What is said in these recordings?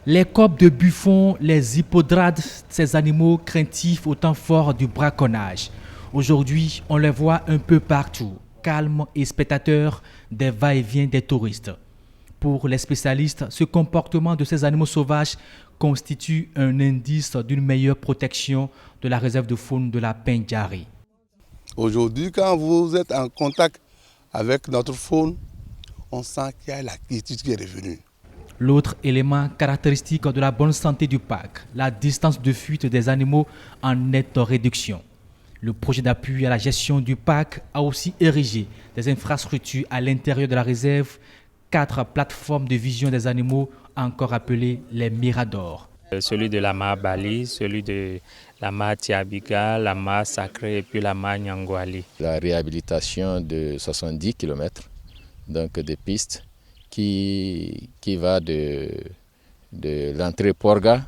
Les corbes de buffon, les hippodades, ces animaux craintifs au temps fort du braconnage. Aujourd'hui, on les voit un peu partout, calmes et spectateurs des va-et-vient des touristes. Pour les spécialistes, ce comportement de ces animaux sauvages constitue un indice d'une meilleure protection de la réserve de faune de la Pendjari. Aujourd'hui, quand vous êtes en contact avec notre faune, on sent qu'il y a la quiétude qui est revenue. L'autre élément caractéristique de la bonne santé du parc, la distance de fuite des animaux en nette réduction. Le projet d'appui à la gestion du parc a aussi érigé des infrastructures à l'intérieur de la réserve, 4 plateformes de vision des animaux, encore appelées les miradors. Celui de la mare Bali, celui de la mare Tiabiga, la mare Sacrée et puis la mare Nyangwali. La réhabilitation de 70 km donc des pistes qui va de l'entrée Porga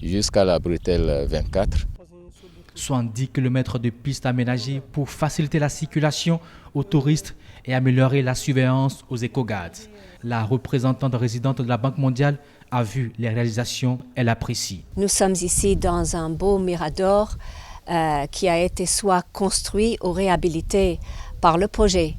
jusqu'à la bretelle 24. 70 km de pistes aménagées pour faciliter la circulation aux touristes et améliorer la surveillance aux éco-gardes. La représentante résidente de la Banque mondiale a vu les réalisations, elle apprécie. Nous sommes ici dans un beau mirador qui a été soit construit ou réhabilité par le projet.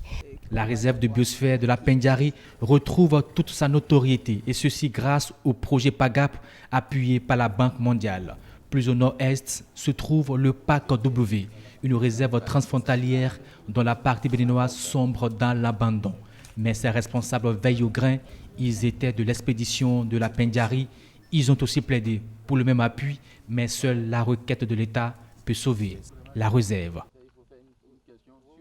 La réserve de biosphère de la Pendjari retrouve toute sa notoriété et ceci grâce au projet PAGAP appuyé par la Banque mondiale. Plus au nord-est se trouve le parc W, une réserve transfrontalière dont la partie béninoise sombre dans l'abandon. Mais ses responsables veillent au grain, ils étaient de l'expédition de la Pendjari, ils ont aussi plaidé pour le même appui, mais seule la requête de l'État peut sauver la réserve.